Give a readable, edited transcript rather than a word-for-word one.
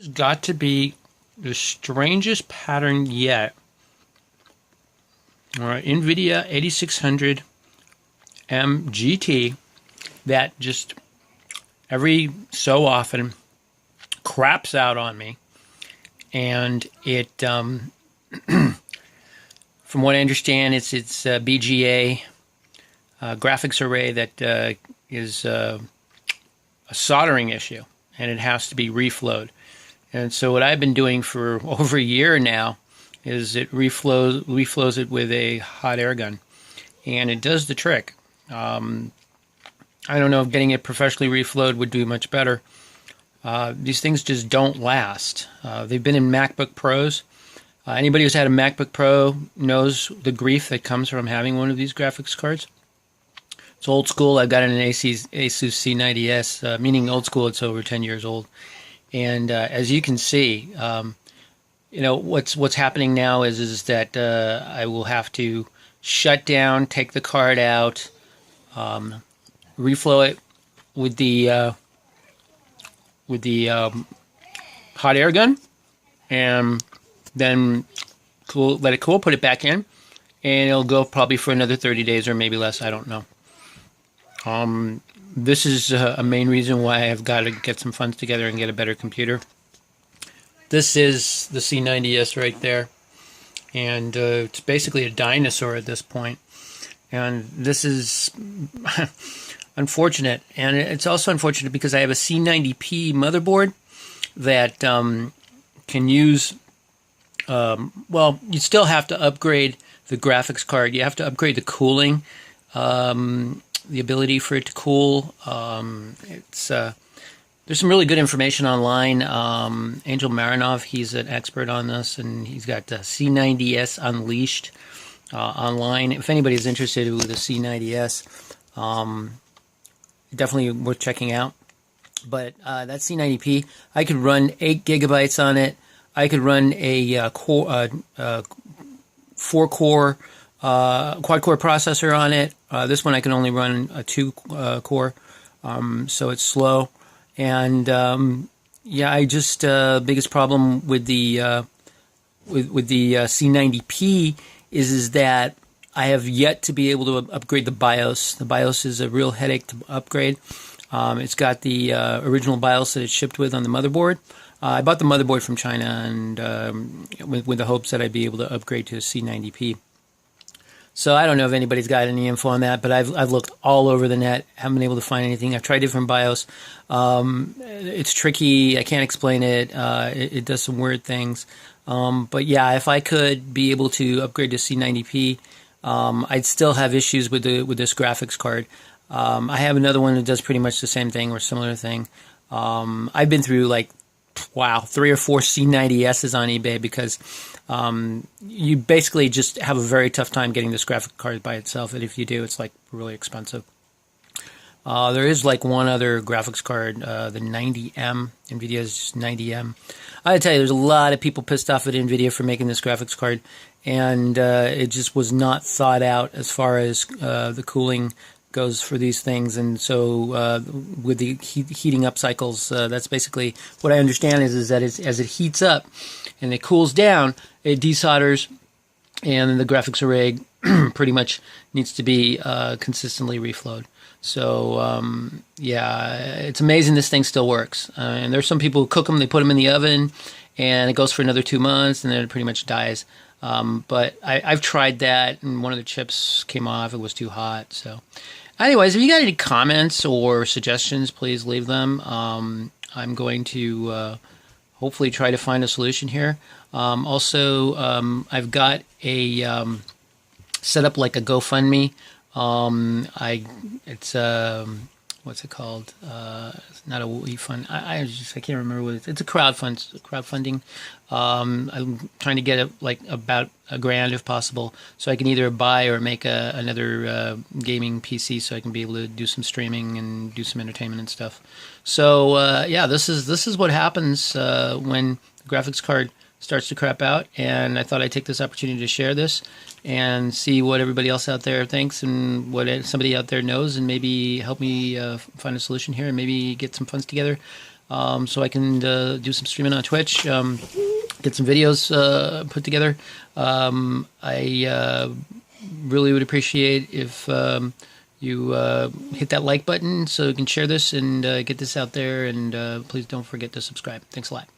It's got to be the strangest pattern yet. All right, Nvidia 8600 MGT that just every so often craps out on me, and it from what I understand, it's BGA graphics array that is a soldering issue, and it has to be reflowed. And so what I've been doing for over a year now is it reflows it with a hot air gun, and it does the trick. I don't know if getting it professionally reflowed would do much better. These things just don't last. They've been in MacBook Pros. Anybody who's had a MacBook Pro knows the grief that comes from having one of these graphics cards. It's old school. I've got an Asus C90S, meaning old school. It's over 10 years old. And as you can see, what's happening now is that I will have to shut down, take the card out, reflow it with the hot air gun, and then let it cool, put it back in, and it'll go probably for another 30 days or maybe less. I don't know. This is a main reason why I've got to get some funds together and get a better computer. This is the C90S right there, and it's basically a dinosaur at this point. And this is unfortunate, and it's also unfortunate because I have a C90P motherboard that can use, well, you still have to upgrade the graphics card. You have to upgrade the cooling, the ability for it to cool. There's some really good information online. Angel Marinov, he's an expert on this, and he's got C90S Unleashed online. If anybody's interested with the C90S, definitely worth checking out. But that C90P, I could run 8 gigabytes on it. I could run a 4-core quad-core processor on it. This one I can only run a 2-core, so it's slow. And yeah, I just biggest problem with the C90P is that I have yet to be able to upgrade the BIOS. The BIOS is a real headache to upgrade. It's got the original BIOS that it's shipped with on the motherboard. I bought the motherboard from China, and with the hopes that I'd be able to upgrade to a C90P. So I don't know if anybody's got any info on that, but I've looked all over the net, haven't been able to find anything. I've tried different BIOS. It's tricky. I can't explain it. It does some weird things. But yeah, if I could be able to upgrade to C90P, I'd still have issues with this graphics card. I have another one that does pretty much the same thing or similar thing. I've been through 3 or 4 C90Ss on eBay because you basically just have a very tough time getting this graphic card by itself, and if you do, it's really expensive. There is one other graphics card, the 90M. Nvidia's 90M. I gotta tell you, there's a lot of people pissed off at Nvidia for making this graphics card, and it just was not thought out as far as the cooling goes for these things. And so with the heating up cycles, that's basically what I understand is that as it heats up and it cools down, it desolders, and the graphics array pretty much needs to be consistently reflowed. So yeah, it's amazing this thing still works. And there's some people who cook them, they put them in the oven, and it goes for another 2 months, and then it pretty much dies. But I've tried that, and one of the chips came off. It was too hot. So anyways, if you got any comments or suggestions, please leave them. I'm going to hopefully try to find a solution here. Also, I've got a set up like a GoFundMe. It's what's it called? It's not a WeFund. I can't remember what it's a crowdfunding. I'm trying to get about $1,000 if possible, so I can either buy or make another gaming PC, so I can be able to do some streaming and do some entertainment and stuff. So yeah, this is what happens when the graphics card starts to crap out, and I thought I'd take this opportunity to share this and see what everybody else out there thinks and what somebody out there knows, and maybe help me find a solution here and maybe get some funds together. so I can do some streaming on Twitch, get some videos put together. I really would appreciate if you hit that like button so you can share this and get this out there. And please don't forget to subscribe. Thanks a lot.